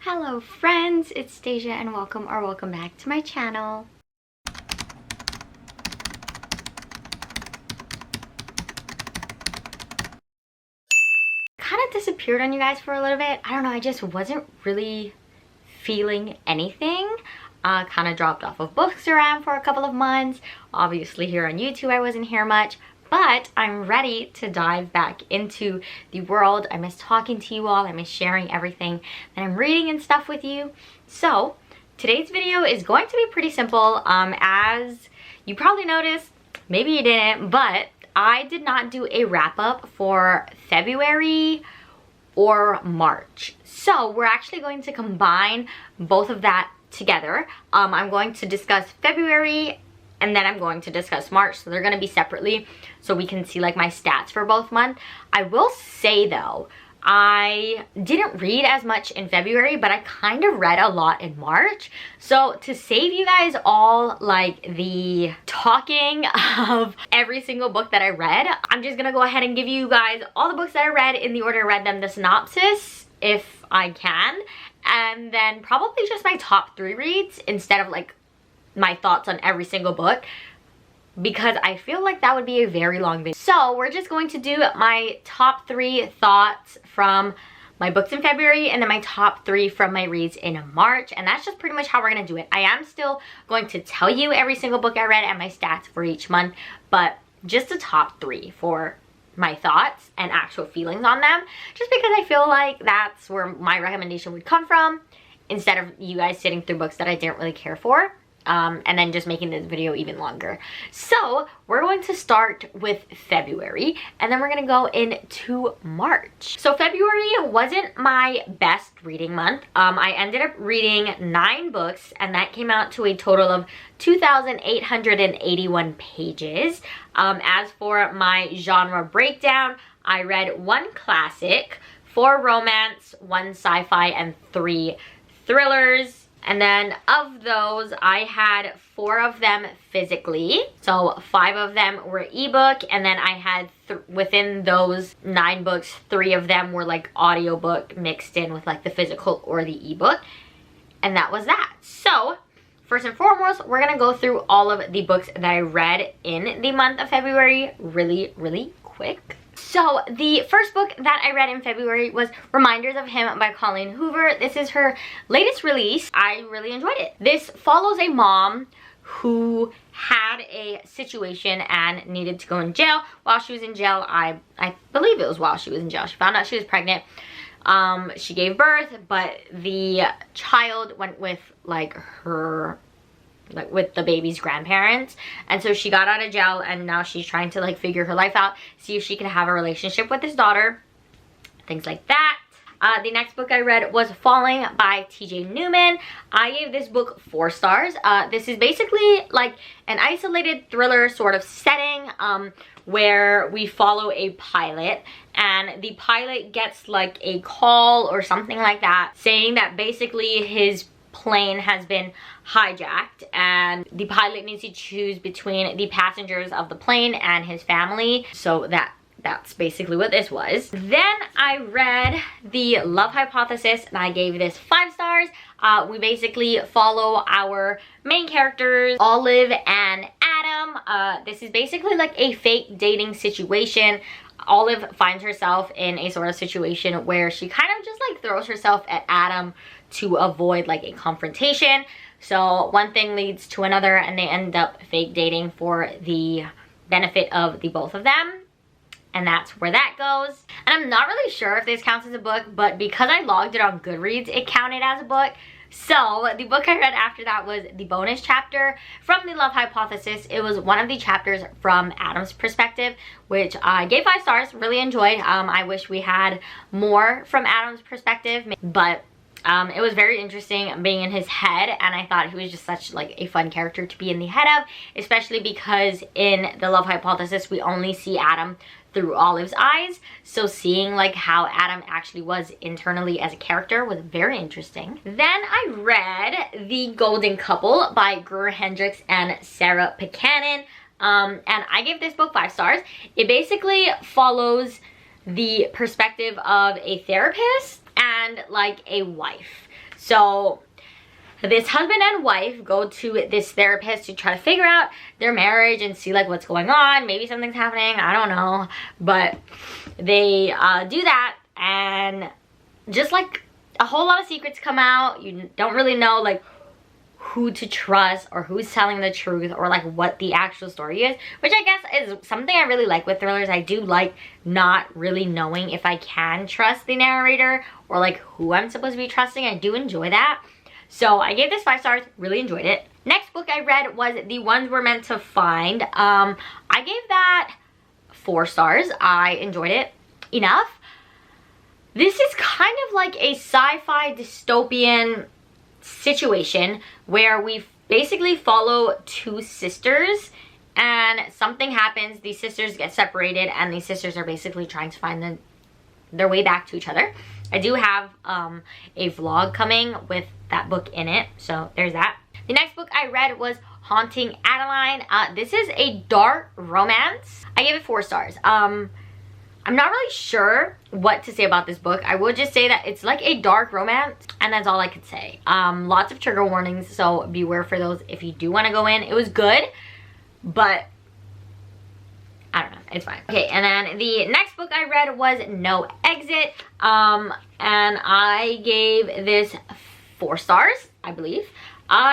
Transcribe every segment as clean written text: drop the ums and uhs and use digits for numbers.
Hello friends, it's Stasia and welcome back to my channel. Kind of disappeared on you guys for a little bit. I don't know, I just wasn't really feeling anything. Kind of dropped off of Bookstagram for a couple of months. Obviously here on YouTube I wasn't here much. But I'm ready to dive back into the world. I miss talking to you all. I miss sharing everything that I'm reading and stuff with you. So today's video is going to be pretty simple. As you probably noticed, maybe you didn't, but I did not do a wrap up for February or March. So we're actually going to combine both of that together. I'm going to discuss February and then I'm going to discuss March, so they're going to be separately so we can see like my stats for both months. I will say though, I didn't read as much in February, but I kind of read a lot in March. So to save you guys all like the talking of every single book that I read, I'm just gonna go ahead and give you guys all the books that I read in the order I read them, the synopsis if I can, and then probably just my top 3 reads instead of like my thoughts on every single book, because I feel like that would be a very long video. So we're just going to do my top 3 thoughts from my books in February and then my top 3 from my reads in March, and that's just pretty much how we're gonna do it. I am still going to tell you every single book I read and my stats for each month, but just the top 3 for my thoughts and actual feelings on them, just because I feel like that's where my recommendation would come from instead of you guys sitting through books that I didn't really care for. And then just making this video even longer. So we're going to start with February and then we're gonna go into March. So February wasn't my best reading month. I ended up reading 9 books and that came out to a total of 2,881 pages. As for my genre breakdown, I read 1 classic, 4 romance, 1 sci-fi, and 3 thrillers. And then of those, I had 4 of them physically. So 5 of them were ebook, and then I had within those 9 books, 3 of them were like audiobook mixed in with like the physical or the ebook. And that was that. So first and foremost, we're gonna go through all of the books that I read in the month of February really quick. So the first book that I read in February was Reminders of Him by Colleen Hoover. This is her latest release. I really enjoyed it. This follows a mom who had a situation and needed to go in jail. While she was in jail, I believe it was while she was in jail, she found out she was pregnant. She gave birth, but the child went with with the baby's grandparents, and so she got out of jail and now she's trying to like figure her life out, see if she can have a relationship with his daughter, things like that. The next book I read was Falling by TJ Newman. I gave this book 4 stars. This is basically like an isolated thriller sort of setting where we follow a pilot, and the pilot gets like a call or something like that saying that basically his plane has been hijacked and the pilot needs to choose between the passengers of the plane and his family. So that's basically what this was. Then I read The Love Hypothesis and I gave this 5 stars. We basically follow our main characters, Olive and Adam. This is basically like a fake dating situation. Olive finds herself in a sort of situation where she kind of just like throws herself at Adam to avoid like a confrontation. So one thing leads to another and they end up fake dating for the benefit of the both of them. And that's where that goes. And I'm not really sure if this counts as a book, but because I logged it on Goodreads, it counted as a book. So the book I read after that was the bonus chapter from The Love Hypothesis. It was one of the chapters from Adam's perspective, which I gave 5 stars, really enjoyed. I wish we had more from Adam's perspective, but it was very interesting being in his head, and I thought he was just such like a fun character to be in the head of, especially because in The Love Hypothesis we only see Adam through Olive's eyes. So seeing like how Adam actually was internally as a character was very interesting. Then I read The Golden Couple by Greer Hendricks and Sarah Buchanan. And I gave this book 5 stars. It basically follows the perspective of a therapist and like a wife. So this husband and wife go to this therapist to try to figure out their marriage and see like what's going on. Maybe something's happening, I don't know. But they do that, and just like a whole lot of secrets come out. You don't really know like who to trust or who's telling the truth or like what the actual story is, which I guess is something I really like with thrillers. I do like not really knowing if I can trust the narrator or like who I'm supposed to be trusting. I do enjoy that. So I gave this 5 stars, really enjoyed it. Next book I read was The Ones We're Meant to Find. I gave that 4 stars. I enjoyed it enough. This is kind of like a sci-fi dystopian situation where we basically follow 2 sisters, and something happens. These sisters get separated, and these sisters are basically trying to find their way back to each other. I do have a vlog coming with that book in it, so there's that. The next book I read was Haunting Adeline. This is a dark romance. I gave it 4 stars. I'm not really sure what to say about this book. I will just say that it's like a dark romance, and that's all I could say. Lots of trigger warnings, so beware for those if you do want to go in. It was good, but I don't know, it's fine. Okay, and then the next book I read was No Exit, and I gave this 4 stars, I believe.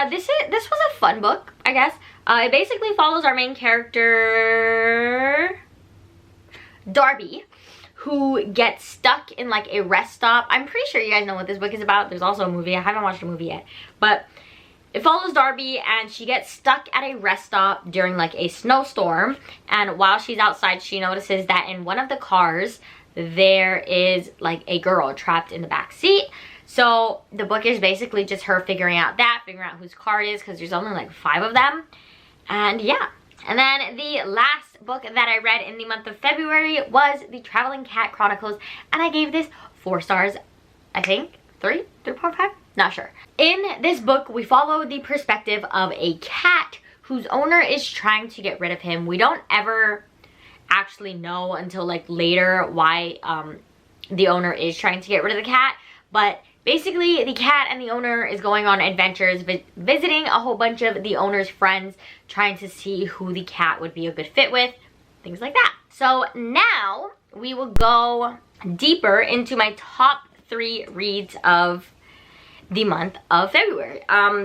This was a fun book, I guess. It basically follows our main character, Darby, who gets stuck in like a rest stop. I'm pretty sure you guys know what this book is about. There's also a movie. I haven't watched the movie yet, but it follows Darby, and she gets stuck at a rest stop during like a snowstorm, and while she's outside she notices that in one of the cars there is like a girl trapped in the back seat. So the book is basically just her figuring out whose car it is, because there's only like 5 of them. And yeah. And then the last book that I read in the month of February was The Traveling Cat Chronicles, and I gave this 4 stars, I think. 3.5? Not sure. In this book, we follow the perspective of a cat whose owner is trying to get rid of him. We don't ever actually know until like later why the owner is trying to get rid of the cat, but basically the cat and the owner is going on adventures, visiting a whole bunch of the owner's friends, trying to see who the cat would be a good fit with, things like that. So now we will go deeper into my top 3 reads of the month of February.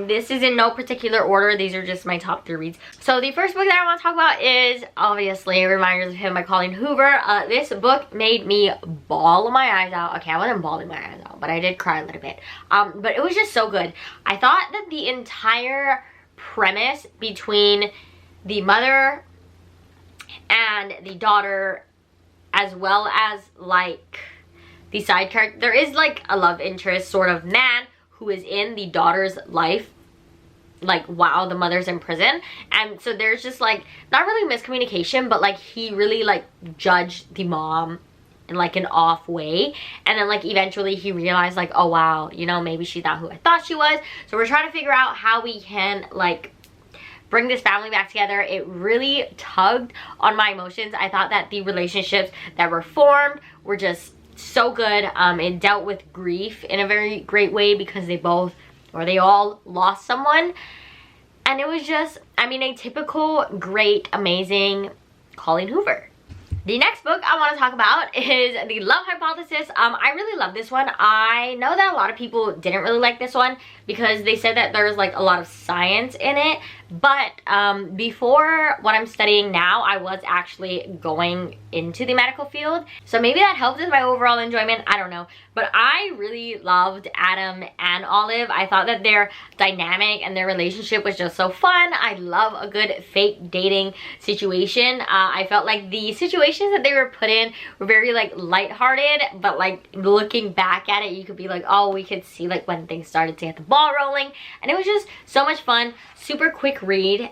This is in no particular order. These are just my top 3 reads. So the first book that I want to talk about is obviously Reminders of Him by Colleen Hoover. This book made me bawl my eyes out. Okay, I wasn't bawling my eyes out, but I did cry a little bit. But it was just so good. I thought that the entire premise between the mother and the daughter, as well as like the side character, there is like a love interest sort of man who is in the daughter's life like while the mother's in prison, and so there's just like not really miscommunication, but like he really like judged the mom in like an off way, and then like eventually he realized like, oh wow, you know, maybe she's not who I thought she was. So we're trying to figure out how we can like bring this family back together. It really tugged on my emotions. I thought that the relationships that were formed were just so good. It dealt with grief in a very great way because they all lost someone, and it was just, I mean, a typical great amazing Colleen Hoover. The next book I want to talk about is The Love Hypothesis. I really love this one. I know that a lot of people didn't really like this one because they said that there's like a lot of science in it, but before what I'm studying now, I was actually going into the medical field, so maybe that helped with my overall enjoyment, I don't know. But I really loved Adam and Olive. I thought that their dynamic and their relationship was just so fun. I love a good fake dating situation. I felt like the situations that they were put in were very like lighthearted, but like looking back at it, you could be like, oh, we could see like when things started to get the ball rolling, and it was just so much fun. Super quick read, and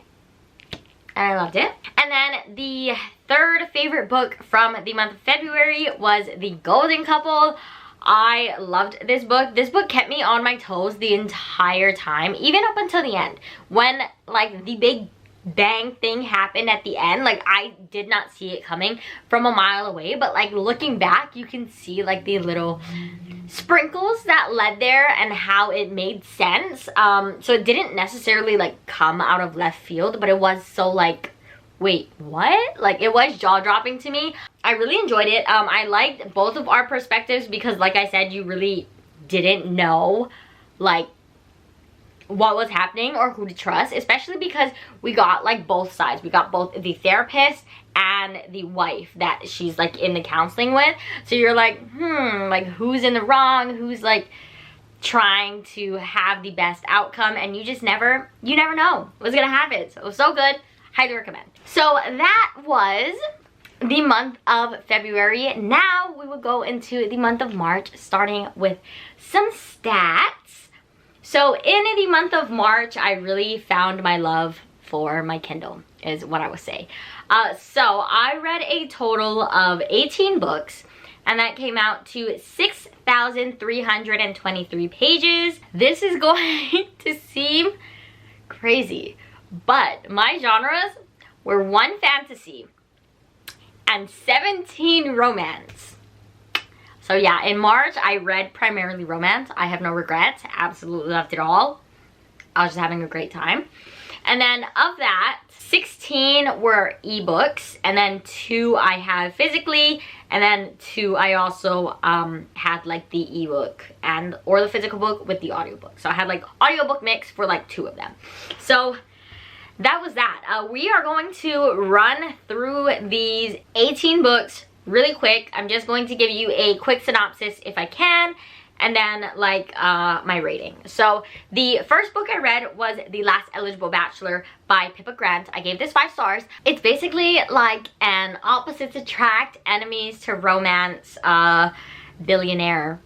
I loved it. And then the third favorite book from the month of February was The Golden Couple. I loved this book. This book kept me on my toes the entire time, even up until the end, when like the big bang thing happened at the end. Like, I did not see it coming from a mile away, but like looking back, you can see like the little sprinkles that led there and how it made sense. So it didn't necessarily like come out of left field, but it was so like, wait, what? Like, it was jaw-dropping to me. I really enjoyed it. I liked both of our perspectives because, like I said, you really didn't know like what was happening or who to trust, especially because we got like both sides. We got both the therapist and the wife that she's like in the counseling with. So you're like, like who's in the wrong, who's like trying to have the best outcome, and you never know what's gonna happen. So it was so good. Highly recommend. So that was the month of February. Now we will go into the month of March, starting with some stats. So in the month of March, I really found my love for my Kindle, is what I would say. So I read a total of 18 books, and that came out to 6,323 pages. This is going to seem crazy, but my genres were 1 fantasy and 17 romance. So yeah, in March, I read primarily romance. I have no regrets. Absolutely loved it all. I was just having a great time. And then of that, 16 were ebooks, and then 2 I have physically, and then 2 I also had like the ebook or the physical book with the audiobook. So I had like audiobook mix for like 2 of them. So that was that. We are going to run through these 18 books really quick. I'm just going to give you a quick synopsis if I can, and then like my rating. So the first book I read was The Last Eligible Bachelor by Pippa Grant. I gave this 5 stars. It's basically like an opposites attract, enemies to romance, billionaire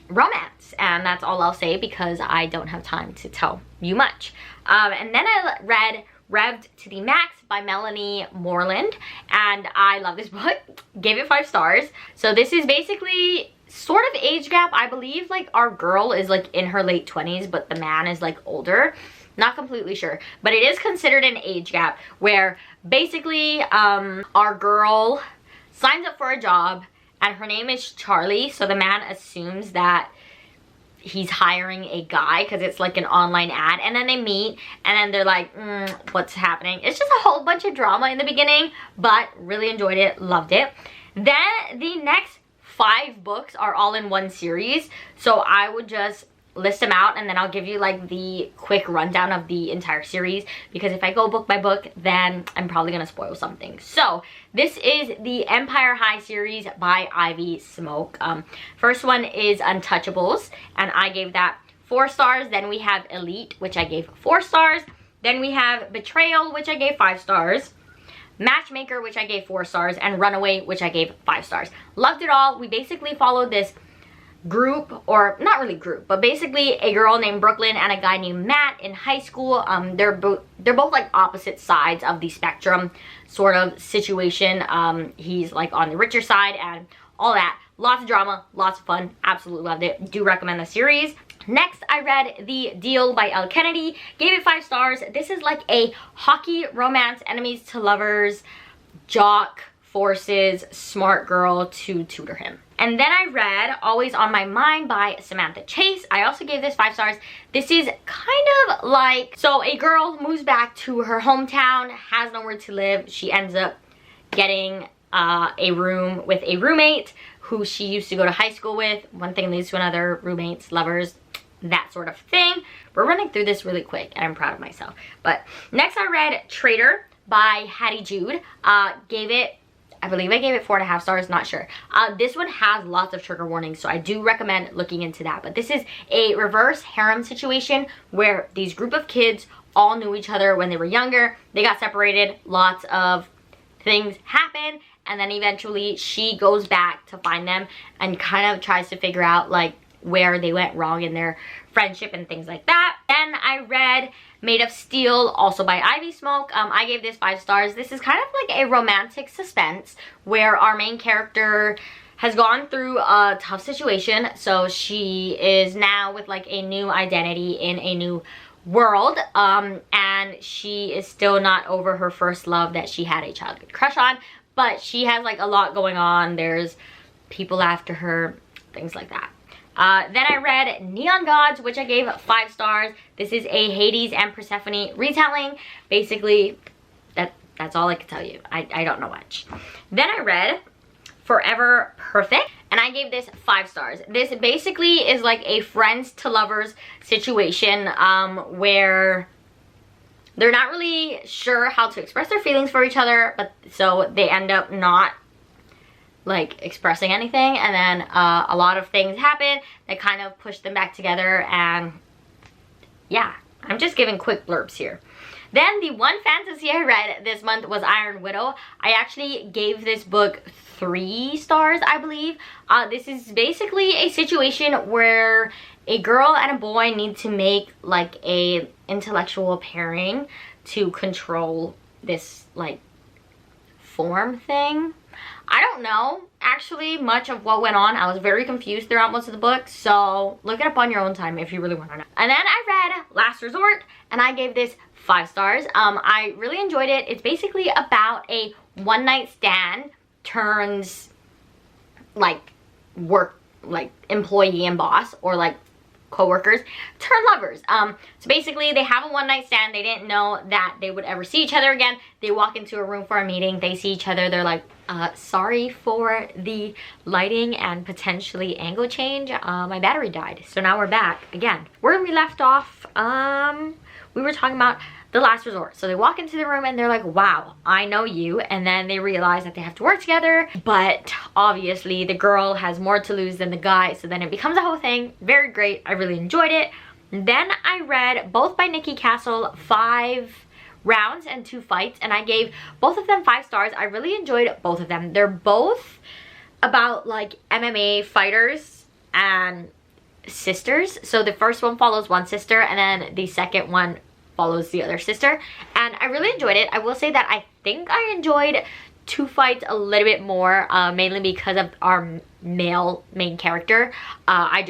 romance, and that's all I'll say because I don't have time to tell you much. And then I read Revved to the Max by Melanie Moreland, and I love this book. Gave it 5 stars. So this is basically sort of age gap. I believe like our girl is like in her late 20s, but the man is like older. Not completely sure, but it is considered an age gap where basically our girl signs up for a job and her name is Charlie, so the man assumes that he's hiring a guy because it's like an online ad, and then they meet and then they're like, what's happening? It's just a whole bunch of drama in the beginning, but really enjoyed it, loved it. Then the next 5 books are all in one series, so I would just list them out and then I'll give you like the quick rundown of the entire series, because if I go book by book then I'm probably gonna spoil something. So this is the Empire High series by Ivy Smoke. First one is Untouchables, and I gave that 4 stars. Then we have Elite, which I gave 4 stars. Then we have Betrayal, which I gave 5 stars. Matchmaker, which I gave 4 stars, and Runaway, which I gave 5 stars. Loved it all. We basically followed this group, or not really group, but basically a girl named Brooklyn and a guy named Matt in high school. They're both like opposite sides of the spectrum sort of situation. He's like on the richer side and all that. Lots of drama, lots of fun. Absolutely loved it. Do recommend the series. Next, I read The Deal by Elle Kennedy. Gave it 5 stars. This is like a hockey romance, enemies to lovers, jock forces smart girl to tutor him. And then I read Always on My Mind by Samantha Chase. I also gave this 5 stars. This is kind of like, so a girl moves back to her hometown, has nowhere to live. She ends up getting a room with a roommate who she used to go to high school with. One thing leads to another, roommates, lovers, that sort of thing. We're running through this really quick and I'm proud of myself. But next I read Traitor by Hattie Jude. I believe I gave it 4.5 stars, not sure. This one has lots of trigger warnings, so I do recommend looking into that. But this is a reverse harem situation where these group of kids all knew each other when they were younger. They got separated, lots of things happen, and then eventually she goes back to find them and kind of tries to figure out like where they went wrong in their friendship and things like that. Then I read Made of Steel, also by Ivy Smoke. I gave this 5 stars. This is kind of like a romantic suspense where our main character has gone through a tough situation, so she is now with like a new identity in a new world, and she is still not over her first love that she had a childhood crush on, but she has like a lot going on. There's people after her, things like that. Then I read Neon Gods, which I gave 5 stars. This is a Hades and Persephone retelling. Basically, that's all I can tell you. I don't know much. Then I read Forever Perfect, and I gave this 5 stars. This basically is like a friends to lovers situation, where they're not really sure how to express their feelings for each other, but so they end up not like expressing anything, and then a lot of things happen that kind of push them back together. And yeah, I'm just giving quick blurbs here. Then the one fantasy I read this month was Iron Widow. I actually gave this book 3 stars, I believe. This is basically a situation where a girl and a boy need to make like a intellectual pairing to control this like form thing. I don't know actually much of what went on. I was very confused throughout most of the book, so look it up on your own time if you really want to know. And then I read Last Resort, and I gave this 5 stars. I really enjoyed it. It's basically about a one-night stand turns like work, like employee and boss, or like co-workers turn lovers. So basically they have a one-night stand. They didn't know that they would ever see each other again. They walk into a room for a meeting. They see each other. They're like, sorry for the lighting and potentially angle change. My battery died. So now we're back again. Where we left off, we were talking about The Last Resort. So they walk into the room and they're like, wow, I know you. And then they realize that they have to work together, but obviously the girl has more to lose than the guy. So then it becomes a whole thing. Very great. I really enjoyed it. Then I read both by Nikki Castle, 5 Rounds and 2 Fights, and I gave both of them 5 stars. I really enjoyed both of them. They're both about like MMA fighters and sisters. So the first one follows one sister, and then the second one follows the other sister, and I really enjoyed it. I will say that I think I enjoyed 2 Fights a little bit more, mainly because of our male main character. I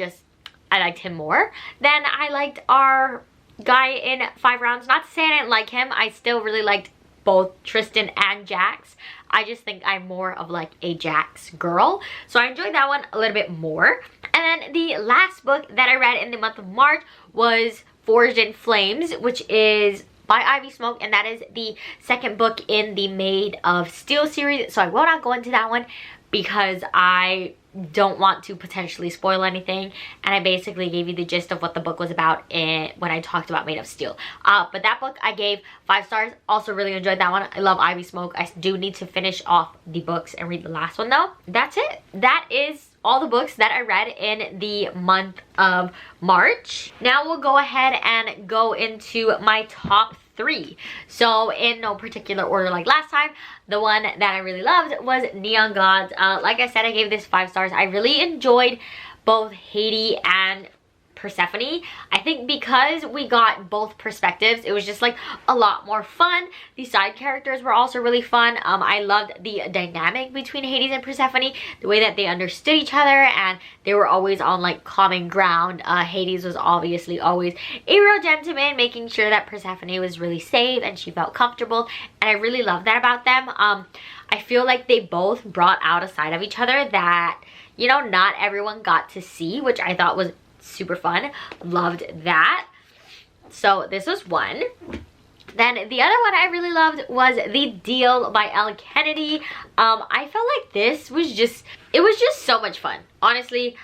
liked him more than I liked our guy in 5 Rounds. Not to say I didn't like him. I still really liked both Tristan and Jax. I just think I'm more of like a Jax girl, so I enjoyed that one a little bit more. And then the last book that I read in the month of March was Forged in Flames, which is by Ivy Smoke, and that is the second book in the Made of Steel series. So I will not go into that one because I don't want to potentially spoil anything, and I basically gave you the gist of what the book was about when I talked about Made of Steel. But that book I gave 5 stars. Also really enjoyed that one. I love Ivy Smoke. I do need to finish off the books and read the last one though. That's it. That is all the books that I read in the month of March. Now we'll go ahead and go into my top 3. So in no particular order like last time, the one that I really loved was Neon Gods. Like I said, I gave this 5 stars. I really enjoyed both Hades and Persephone. I think because we got both perspectives, it was just like a lot more fun. The side characters were also really fun. I loved the dynamic between Hades and Persephone, the way that they understood each other, and they were always on like common ground. Hades was obviously always a real gentleman, making sure that Persephone was really safe and she felt comfortable, and I really loved that about them. I feel like they both brought out a side of each other that, you know, not everyone got to see, which I thought was super fun. Loved that. So this was one. Then the other one I really loved was The Deal by Elle Kennedy. I felt like this was just, it was just so much fun. Honestly,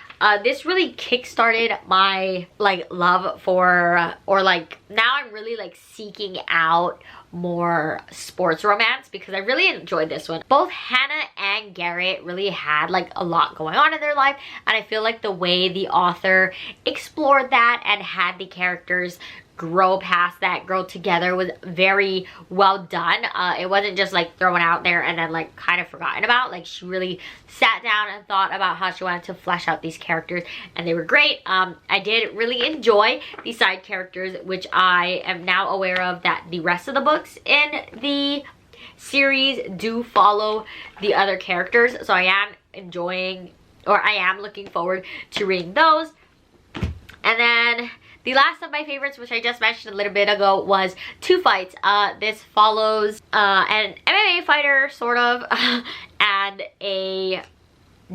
this really kickstarted my like love for, or like now I'm really like seeking out more sports romance because I really enjoyed this one. Both Hannah and Garrett really had like a lot going on in their life, and I feel like the way the author explored that and had the characters grow past that, grow together, was very well done. It wasn't just like thrown out there and then like kind of forgotten about. Like she really sat down and thought about how she wanted to flesh out these characters, and they were great. I did really enjoy the side characters, which I am now aware of that the rest of the books in the series do follow the other characters, so I am enjoying, or I am looking forward to reading those. And then the last of my favorites, which I just mentioned a little bit ago, was Two Fights. This follows an MMA fighter, sort of, and a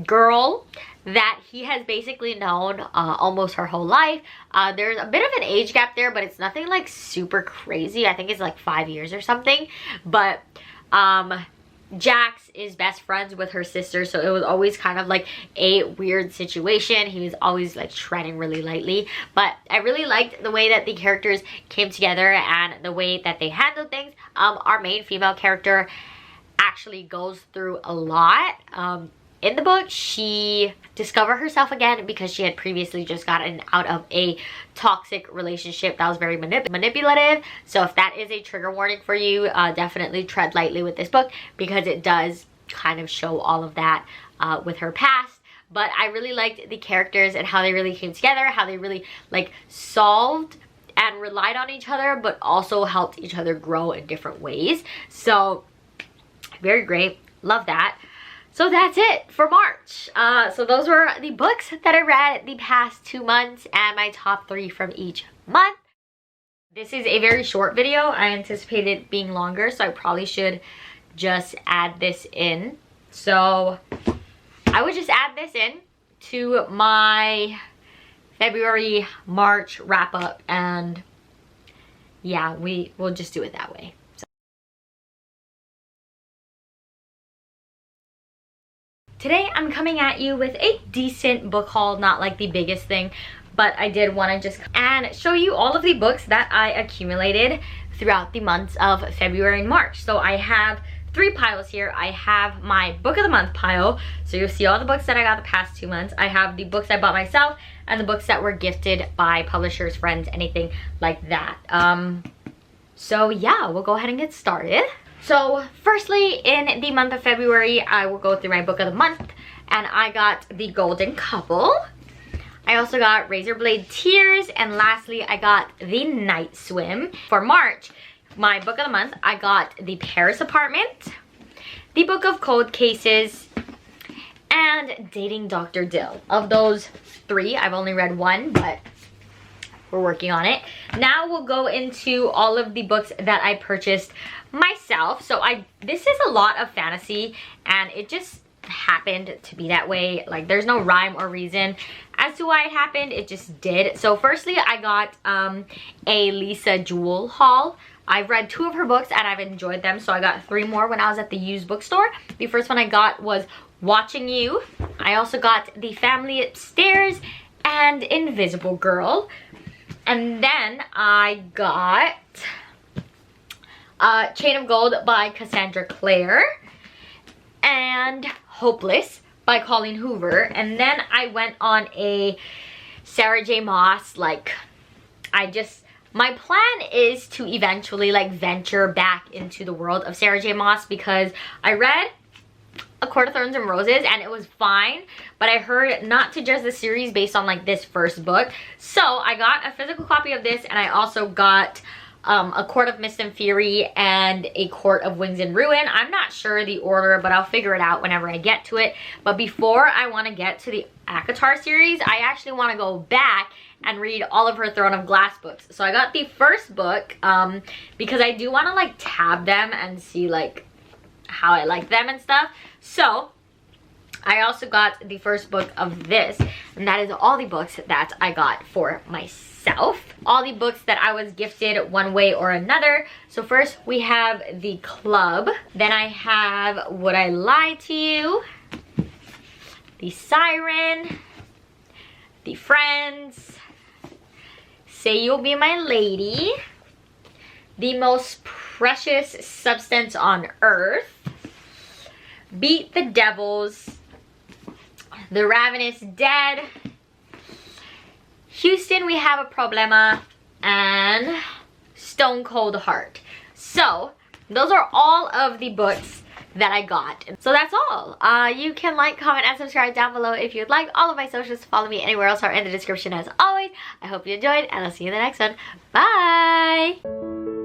girl that he has basically known almost her whole life. There's a bit of an age gap there, but it's nothing like super crazy. I think it's like 5 years or something. But Jax is best friends with her sister, so it was always kind of like a weird situation. He was always like treading really lightly, but I really liked the way that the characters came together and the way that they handled things. Our main female character actually goes through a lot. In the book, she discovered herself again because she had previously just gotten out of a toxic relationship that was very manipulative. So if that is a trigger warning for you, definitely tread lightly with this book, because it does kind of show all of that with her past. But I really liked the characters and how they really came together, how they really like solved and relied on each other, but also helped each other grow in different ways. So very great. Love that. So that's it for March. So those were the books that I read the past 2 months and my top 3 from each month. This is a very short video. I anticipated it being longer, so I probably should just add this in. So I would just add this in to my February, March wrap up, and yeah, we'll just do it that way. Today I'm coming at you with a decent book haul, not like the biggest thing, but I did want to just and show you all of the books that I accumulated throughout the months of February and March. So I have 3 piles here. I have my book of the month pile, so you'll see all the books that I got the past 2 months. I have the books I bought myself and the books that were gifted by publishers, friends, anything like that. So yeah, we'll go ahead and get started. So firstly, in the month of February, I will go through my book of the month, and I got The Golden Couple. I also got Razorblade Tears, and lastly, I got The Night Swim. For March, my book of the month, I got The Paris Apartment, The Book of Cold Cases, and Dating Dr. Dill. Of those 3, I've only read 1, but we're working on it. Now we'll go into all of the books that I purchased myself. So this is a lot of fantasy, and it just happened to be that way. Like, there's no rhyme or reason as to why it happened. It just did. So firstly, I got a Lisa Jewell haul. I've read 2 of her books and I've enjoyed them, so I got 3 more when I was at the used bookstore. The first one I got was Watching You. I also got The Family Upstairs and Invisible Girl. And then I got Chain of Gold by Cassandra Clare and Hopeless by Colleen Hoover. And then I went on a Sarah J. Maas, like, my plan is to eventually like venture back into the world of Sarah J. Maas, because I read A Court of Thorns and Roses and it was fine, but I heard not to judge the series based on like this first book. So I got a physical copy of this, and I also got A Court of Mist and Fury and A Court of Wings and Ruin. I'm not sure the order, but I'll figure it out whenever I get to it. But before I want to get to the ACOTAR series, I actually want to go back and read all of her Throne of Glass books. So I got the first book because I do want to like tab them and see like how I like them and stuff. So I also got the first book of this, and that is all the books that I got for myself. All the books that I was gifted one way or another. So first we have The Club. Then I have Would I Lie to You? The Siren. The Friends. Say You'll Be My Lady. The Most Precious Substance on Earth. Beat the Devils. The Ravenous Dead. Houston, We Have a Problema, and Stone Cold Heart. So those are all of the books that I got. So that's all. You can like, comment, and subscribe down below if you'd like. All of my socials, follow me anywhere else, are in the description as always. I hope you enjoyed, and I'll see you in the next one. Bye!